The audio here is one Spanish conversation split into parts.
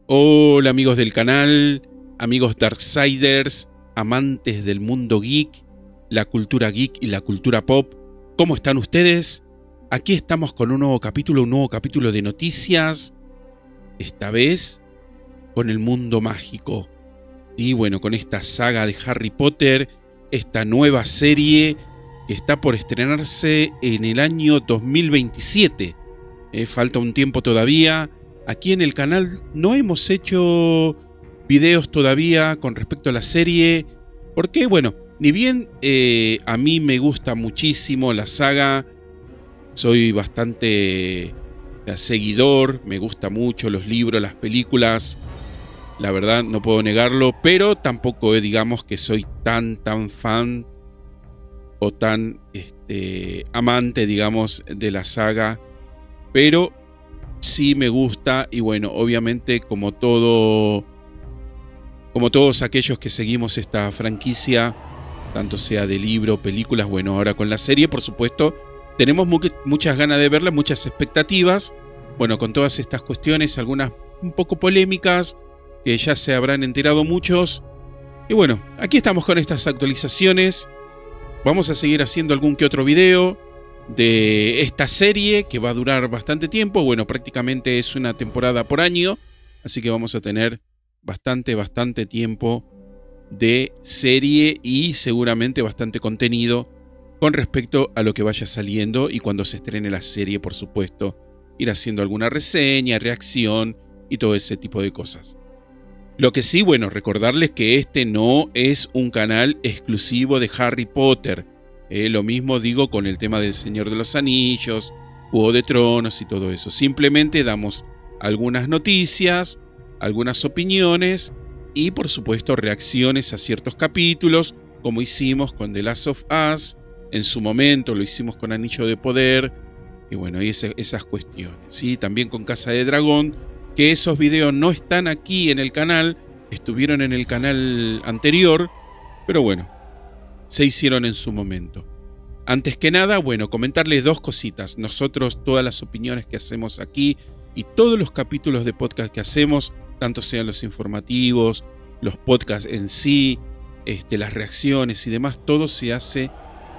Hola amigos del canal, amigos Darksiders, amantes del mundo geek, la cultura geek y la cultura pop. ¿Cómo están ustedes? Aquí estamos con un nuevo capítulo de noticias, esta vez con el mundo mágico. Y bueno, con esta saga de Harry Potter, esta nueva serie que está por estrenarse en el año 2027. Falta un tiempo todavía. Aquí en el canal no hemos hecho videos todavía con respecto a la serie, porque bueno, ni bien a mí me gusta muchísimo la saga, soy bastante seguidor, me gusta mucho los libros, las películas, la verdad no puedo negarlo, pero tampoco digamos que soy tan fan o tan amante, digamos, de la saga, pero sí me gusta. Y bueno, obviamente como todos aquellos que seguimos esta franquicia, tanto sea de libro, películas, bueno, ahora con la serie, por supuesto, tenemos muchas ganas de verla, muchas expectativas. Bueno, con todas estas cuestiones, algunas un poco polémicas, que ya se habrán enterado muchos. Y bueno, aquí estamos con estas actualizaciones. Vamos a seguir haciendo algún que otro video de esta serie que va a durar bastante tiempo. Bueno, prácticamente es una temporada por año, así que vamos a tener bastante tiempo de serie y seguramente bastante contenido con respecto a lo que vaya saliendo, y cuando se estrene la serie, por supuesto, ir haciendo alguna reseña, reacción y todo ese tipo de cosas. Lo que sí, bueno, recordarles que este no es un canal exclusivo de Harry Potter. Lo mismo digo con el tema del Señor de los Anillos, Juego de Tronos y todo eso. Simplemente damos algunas noticias, algunas opiniones y por supuesto reacciones a ciertos capítulos, como hicimos con The Last of Us, en su momento lo hicimos con Anillo de Poder, y bueno, y esas cuestiones. ¿Sí? También con Casa de Dragón, que esos videos no están aquí en el canal, estuvieron en el canal anterior, pero bueno, se hicieron en su momento. Antes que nada, bueno, comentarles dos cositas. Nosotros, todas las opiniones que hacemos aquí y todos los capítulos de podcast que hacemos, tanto sean los informativos, los podcasts en sí, las reacciones y demás, todo se hace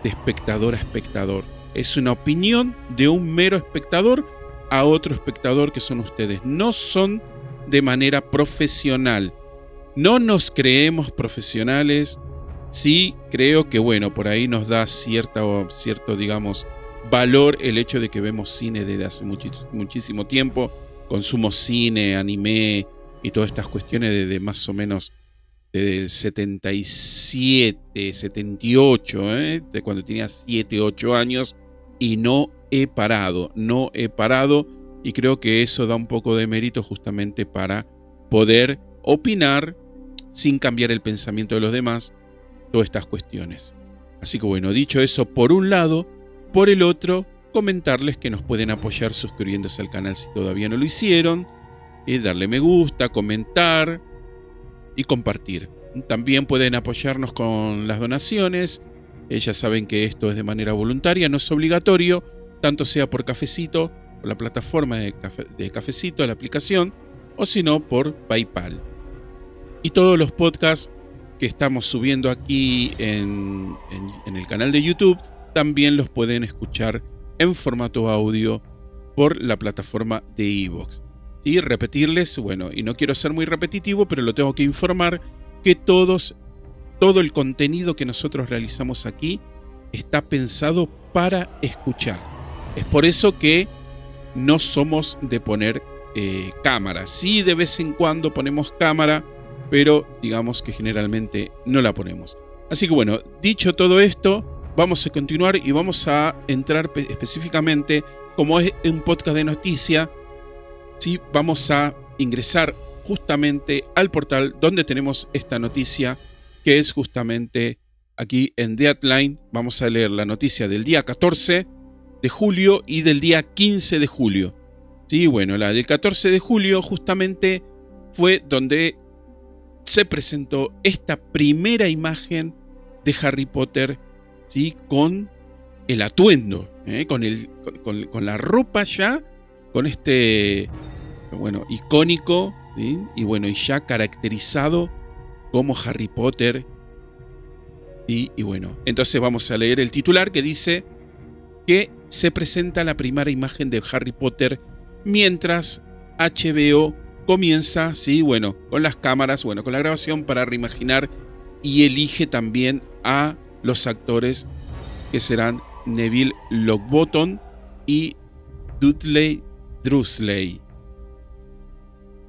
de espectador a espectador. Es una opinión de un mero espectador a otro espectador, que son ustedes. No son de manera profesional. No nos creemos profesionales. Sí, creo que bueno, por ahí nos da cierto, digamos, valor el hecho de que vemos cine desde hace muchísimo tiempo. Consumo cine, anime y todas estas cuestiones desde más o menos desde el 77, 78, de cuando tenía 7, 8 años, y no he parado, y creo que eso da un poco de mérito justamente para poder opinar sin cambiar el pensamiento de los demás, todas estas cuestiones. Así que bueno, dicho eso por un lado, por el otro, comentarles que nos pueden apoyar suscribiéndose al canal si todavía no lo hicieron, darle me gusta, comentar y compartir. También pueden apoyarnos con las donaciones. Ya saben que esto es de manera voluntaria, no es obligatorio, tanto sea por Cafecito, por la plataforma de Cafecito, la aplicación, o si no por PayPal. Y todos los podcasts que estamos subiendo aquí en el canal de YouTube también los pueden escuchar en formato audio por la plataforma de iVoox. ¿Sí? Repetirles, bueno, y no quiero ser muy repetitivo, pero lo tengo que informar, que todo el contenido que nosotros realizamos aquí está pensado para escuchar. Es por eso que no somos de poner cámara. Sí, de vez en cuando ponemos cámara, pero digamos que generalmente no la ponemos. Así que bueno, dicho todo esto, vamos a continuar y vamos a entrar específicamente, como es un podcast de noticia, ¿sí? Vamos a ingresar justamente al portal donde tenemos esta noticia, que es justamente aquí en Deadline. Vamos a leer la noticia del día 14 de julio y del día 15 de julio. Sí, bueno, la del 14 de julio justamente fue donde se presentó esta primera imagen de Harry Potter, ¿sí? Con el atuendo, con la ropa ya, con bueno, icónico ¿sí? Y bueno, y ya caracterizado como Harry Potter. ¿Sí? Y bueno, entonces vamos a leer el titular que dice que se presenta la primera imagen de Harry Potter mientras HBO comienza, sí, bueno, con las cámaras, bueno, con la grabación para reimaginar y elige también a los actores que serán Neville Longbottom y Dudley Dursley.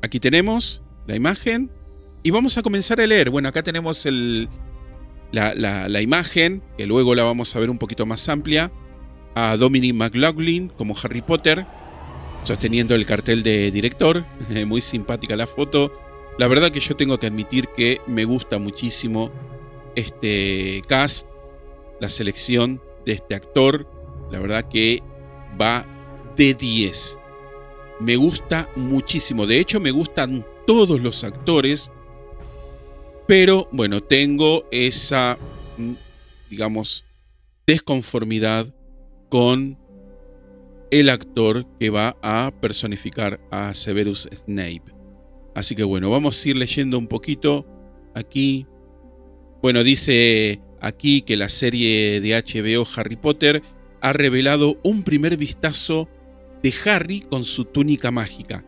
Aquí tenemos la imagen y vamos a comenzar a leer. Bueno, acá tenemos la imagen, que luego la vamos a ver un poquito más amplia, a Dominic McLaughlin como Harry Potter, sosteniendo el cartel de director. Muy simpática la foto. La verdad que yo tengo que admitir que me gusta muchísimo este cast, la selección de este actor. La verdad que va de 10. Me gusta muchísimo. De hecho, me gustan todos los actores. Pero, bueno, tengo esa, digamos, desconformidad con el actor que va a personificar a Severus Snape. Así que, bueno, vamos a ir leyendo un poquito aquí. Bueno, dice aquí que la serie de HBO Harry Potter ha revelado un primer vistazo de Harry con su túnica mágica.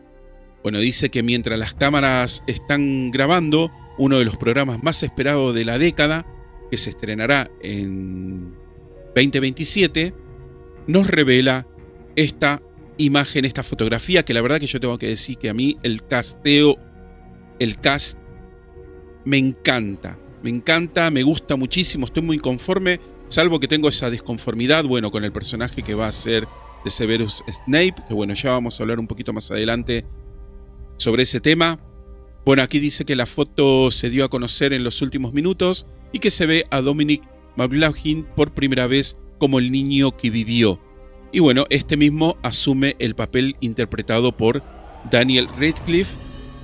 Bueno, dice que mientras las cámaras están grabando uno de los programas más esperados de la década, que se estrenará en 2027, nos revela esta imagen, esta fotografía, que la verdad que yo tengo que decir que a mí el cast me encanta, me gusta muchísimo, estoy muy conforme, salvo que tengo esa desconformidad, bueno, con el personaje que va a ser de Severus Snape, que bueno, ya vamos a hablar un poquito más adelante sobre ese tema. Bueno, aquí dice que la foto se dio a conocer en los últimos minutos y que se ve a Dominic McLaughlin por primera vez como el niño que vivió. Y bueno, este mismo asume el papel interpretado por Daniel Radcliffe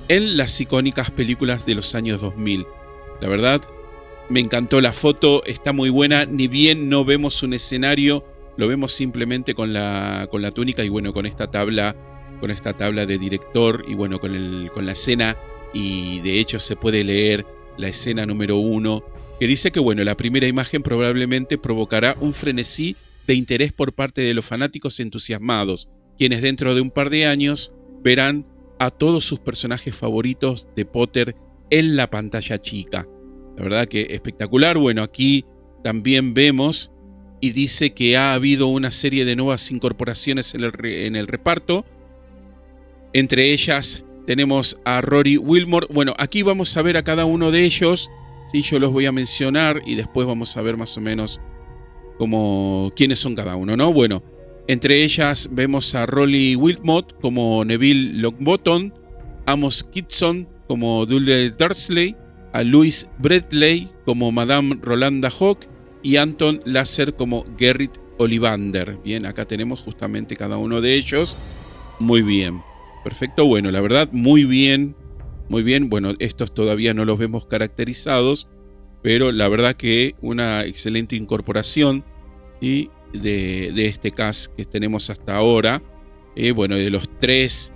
en las icónicas películas de los años 2000. La verdad, me encantó la foto, está muy buena, ni bien no vemos un escenario, lo vemos simplemente con la túnica y bueno, con esta tabla de director y bueno, con la escena, y de hecho se puede leer la escena número 1, que dice que bueno, la primera imagen probablemente provocará un frenesí de interés por parte de los fanáticos entusiasmados, quienes dentro de un par de años verán a todos sus personajes favoritos de Potter en la pantalla chica. La verdad que espectacular. Bueno, aquí también vemos y dice que ha habido una serie de nuevas incorporaciones en el reparto. Entre ellas tenemos a Rory Wilmore. Bueno, aquí vamos a ver a cada uno de ellos. Sí, yo los voy a mencionar y después vamos a ver más o menos quiénes son cada uno, ¿no? Bueno, entre ellas vemos a Rory Wilmore como Neville Longbottom, Amos Kitson como Dudley Dursley, a Louise Bradley como Madame Rolanda Hawke y Anton Lasser como Gerrit Ollivander. Bien, acá tenemos justamente cada uno de ellos. Muy bien, perfecto. Bueno, la verdad, muy bien, muy bien. Bueno, estos todavía no los vemos caracterizados, pero la verdad que una excelente incorporación y de este cast que tenemos hasta ahora. Bueno, de los tres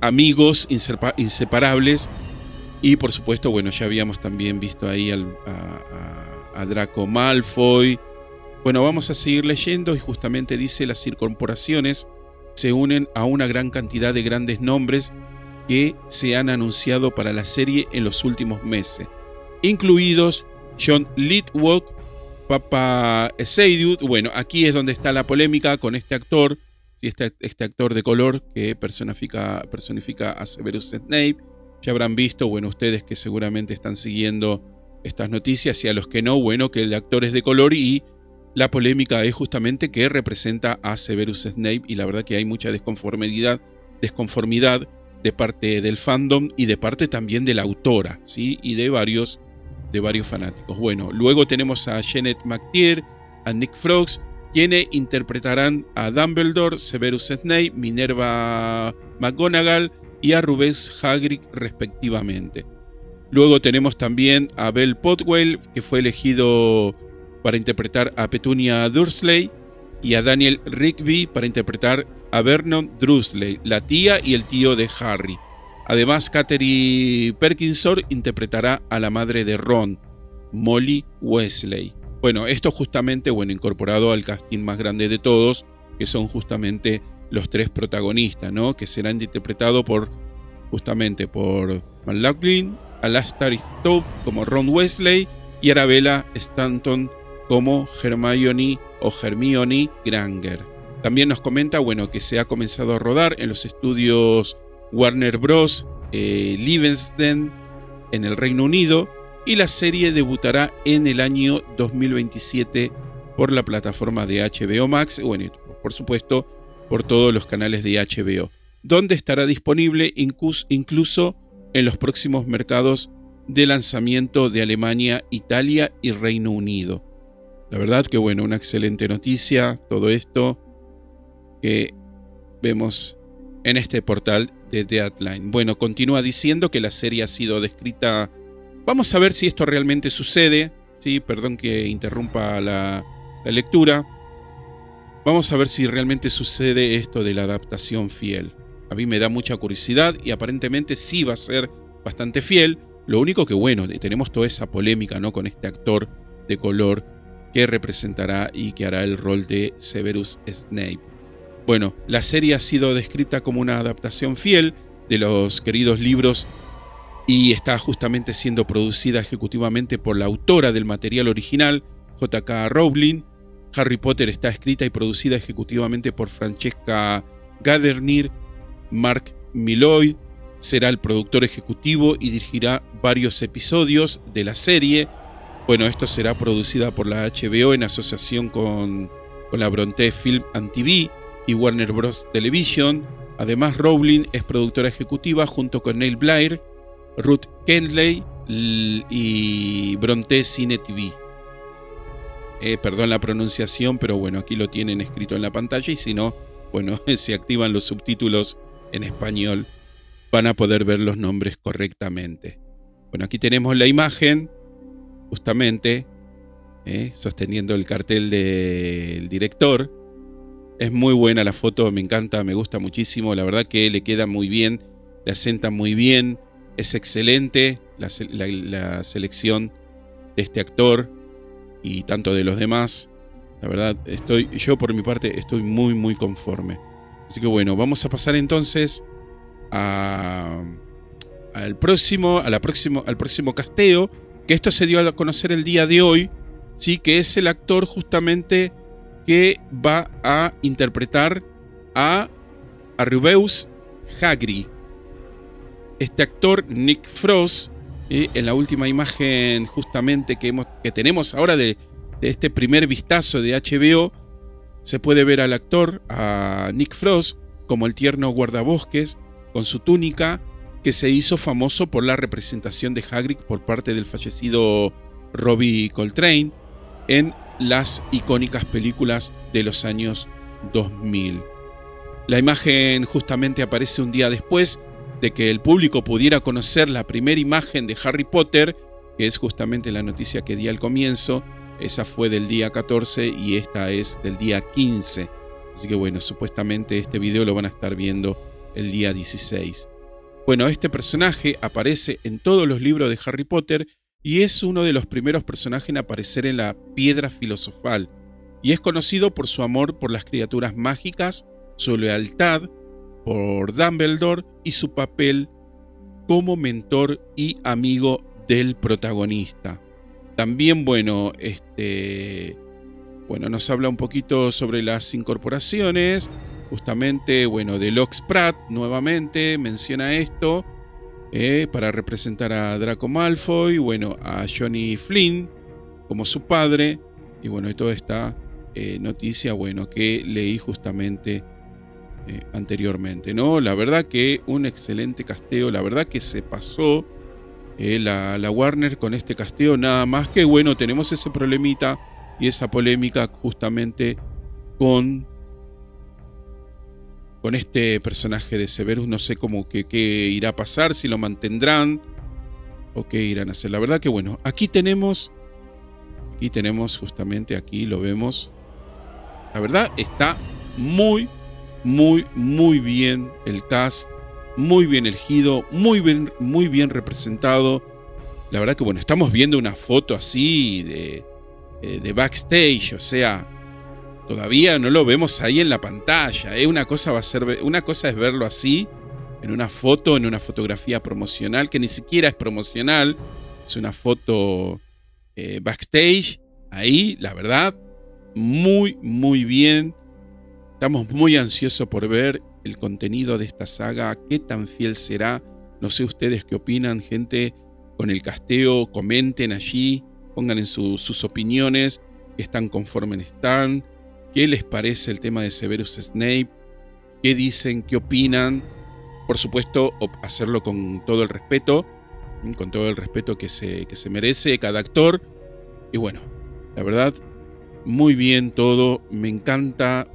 amigos inseparables. Y por supuesto, bueno, ya habíamos también visto ahí a Draco Malfoy. Bueno, vamos a seguir leyendo y justamente dice: las incorporaciones se unen a una gran cantidad de grandes nombres que se han anunciado para la serie en los últimos meses, incluidos John Lithgow, Papa Seydoux. Bueno, aquí es donde está la polémica con este actor, este actor de color que personifica a Severus Snape. Ya habrán visto, bueno, ustedes que seguramente están siguiendo estas noticias, y a los que no, bueno, que el actor es de color y la polémica es justamente que representa a Severus Snape, y la verdad que hay mucha desconformidad de parte del fandom y de parte también de la autora, ¿sí? Y de varios fanáticos. Bueno, luego tenemos a Janet McTeer, a Nick Frost, quienes interpretarán a Dumbledore, Severus Snape, Minerva McGonagall y a Rufus Hagrid respectivamente. Luego tenemos también a Belle Potwell, que fue elegido para interpretar a Petunia Dursley, y a Daniel Rigby para interpretar a Vernon Dursley, la tía y el tío de Harry. Además, Katherine Perkinson interpretará a la madre de Ron, Molly Weasley. Bueno, esto justamente, bueno, incorporado al casting más grande de todos, que son justamente los 3 protagonistas, ¿no? Que serán interpretados justamente por McLaughlin, Alastair Stowe como Ron Weasley y Arabella Stanton como Hermione Granger. También nos comenta, bueno, que se ha comenzado a rodar en los estudios Warner Bros. Livingston en el Reino Unido, y la serie debutará en el año 2027 por la plataforma de HBO Max, bueno, por supuesto por todos los canales de HBO, donde estará disponible incluso en los próximos mercados de lanzamiento de Alemania, Italia y Reino Unido. La verdad que bueno, una excelente noticia todo esto que vemos en este portal de Deadline. Bueno, continúa diciendo que la serie ha sido descrita. Vamos a ver si esto realmente sucede. Sí, perdón que interrumpa la lectura. Vamos a ver si realmente sucede esto de la adaptación fiel. A mí me da mucha curiosidad y aparentemente sí va a ser bastante fiel. Lo único que bueno, tenemos toda esa polémica, ¿no? Con este actor de color que representará y que hará el rol de Severus Snape. Bueno, la serie ha sido descrita como una adaptación fiel de los queridos libros y está justamente siendo producida ejecutivamente por la autora del material original, J.K. Rowling. Harry Potter está escrita y producida ejecutivamente por Francesca Gardner. Mark Milloy será el productor ejecutivo y dirigirá varios episodios de la serie. Bueno, esto será producida por la HBO en asociación con la Bronte Film and TV y Warner Bros. Television. Además, Rowling es productora ejecutiva junto con Neil Blair, Ruth Kenley y Bronte Cine TV. Perdón la pronunciación, pero bueno, aquí lo tienen escrito en la pantalla y si no, bueno, si activan los subtítulos en español van a poder ver los nombres correctamente. Bueno, aquí tenemos la imagen, justamente, sosteniendo el cartel del director. Es muy buena la foto, me encanta, me gusta muchísimo. La verdad que le queda muy bien, le asenta muy bien. Es excelente la selección de este actor y tanto de los demás. La verdad, yo por mi parte estoy muy, muy conforme. Así que bueno, vamos a pasar entonces al próximo casteo, que esto se dio a conocer el día de hoy, ¿sí? Que es el actor justamente que va a interpretar a Rubeus Hagrid. Este actor, Nick Frost, en la última imagen justamente que tenemos ahora de este primer vistazo de HBO, se puede ver al actor, a Nick Frost, como el tierno guardabosques, con su túnica, que se hizo famoso por la representación de Hagrid por parte del fallecido Robbie Coltrane en las icónicas películas de los años 2000. La imagen justamente aparece un día después de que el público pudiera conocer la primera imagen de Harry Potter, que es justamente la noticia que di al comienzo. Esa fue del día 14 y esta es del día 15. Así que bueno, supuestamente este video lo van a estar viendo el día 16. Bueno, este personaje aparece en todos los libros de Harry Potter y es uno de los primeros personajes en aparecer en la Piedra Filosofal. Y es conocido por su amor por las criaturas mágicas, su lealtad por Dumbledore y su papel como mentor y amigo del protagonista. También, bueno, nos habla un poquito sobre las incorporaciones. Justamente, bueno, de Lox Pratt nuevamente menciona esto para representar a Draco Malfoy, bueno, a Johnny Flynn como su padre, y bueno, y toda esta noticia, bueno, que leí justamente anteriormente, ¿no? La verdad que un excelente casteo, la verdad que se pasó la Warner con este casteo, nada más que bueno, tenemos ese problemita y esa polémica justamente con este personaje de Severus. No sé cómo qué irá a pasar, si lo mantendrán o qué irán a hacer. La verdad que bueno, aquí tenemos justamente, aquí lo vemos. La verdad está muy, muy, muy bien el cast. muy bien elegido, muy bien representado. La verdad que bueno, estamos viendo una foto así de backstage, o sea, todavía no lo vemos ahí en la pantalla. Una cosa es verlo así, en una foto, en una fotografía promocional, que ni siquiera es promocional, es una foto backstage. Ahí, la verdad, muy bien. Estamos muy ansiosos por ver el contenido de esta saga, qué tan fiel será. No sé ustedes qué opinan, gente, con el casteo. Comenten allí, pongan en sus opiniones, qué están conformes están, qué les parece el tema de Severus Snape, qué dicen, qué opinan. Por supuesto, hacerlo con todo el respeto que se merece cada actor. Y bueno, la verdad, muy bien todo, me encanta,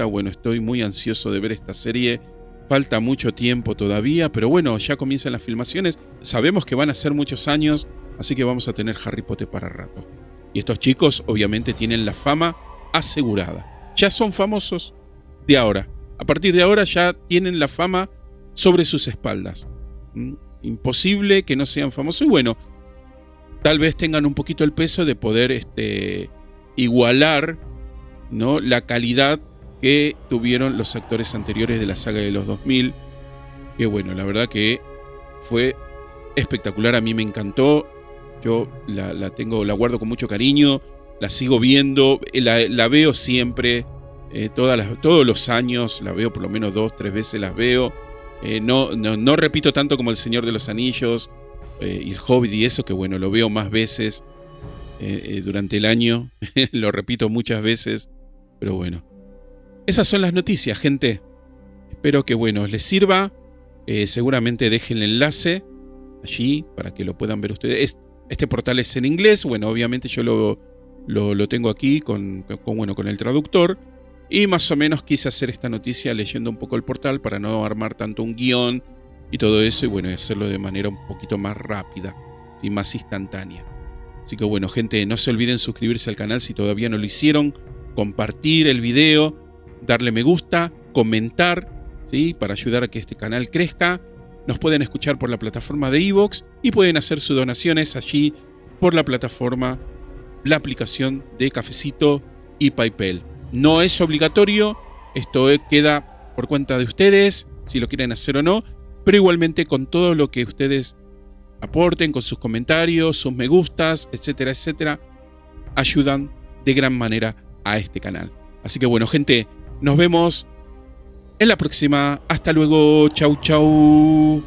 bueno, estoy muy ansioso de ver esta serie. Falta mucho tiempo todavía, pero bueno, ya comienzan las filmaciones. Sabemos que van a ser muchos años, así que vamos a tener Harry Potter para rato. Y estos chicos obviamente tienen la fama asegurada. Ya son famosos de ahora. A partir de ahora ya tienen la fama sobre sus espaldas. Imposible que no sean famosos. Y bueno, tal vez tengan un poquito el peso de poder igualar, ¿no?, la calidad que tuvieron los actores anteriores de la saga de los 2000. Que bueno, la verdad que fue espectacular. A mí me encantó. Yo la guardo con mucho cariño. La sigo viendo. La veo siempre. Todos los años. La veo por lo menos 2, 3 veces las veo. No repito tanto como El Señor de los Anillos y El Hobbit y eso, que bueno, lo veo más veces durante el año. Lo repito muchas veces. Pero bueno, esas son las noticias, gente. Espero que bueno, les sirva. Seguramente dejen el enlace allí para que lo puedan ver ustedes. Este portal es en inglés. Bueno, obviamente yo lo tengo aquí con el traductor. Y más o menos quise hacer esta noticia leyendo un poco el portal para no armar tanto un guión y todo eso. Y bueno, hacerlo de manera un poquito más rápida y más instantánea. Así que bueno, gente, no se olviden suscribirse al canal si todavía no lo hicieron. Compartir el video, darle me gusta, comentar, ¿sí?, para ayudar a que este canal crezca. Nos pueden escuchar por la plataforma de iVoox y pueden hacer sus donaciones allí por la plataforma, la aplicación de Cafecito y PayPal. No es obligatorio, esto queda por cuenta de ustedes, si lo quieren hacer o no, pero igualmente con todo lo que ustedes aporten, con sus comentarios, sus me gustas, etcétera, etcétera, ayudan de gran manera a este canal. Así que bueno, gente, nos vemos en la próxima. Hasta luego, chau, chau.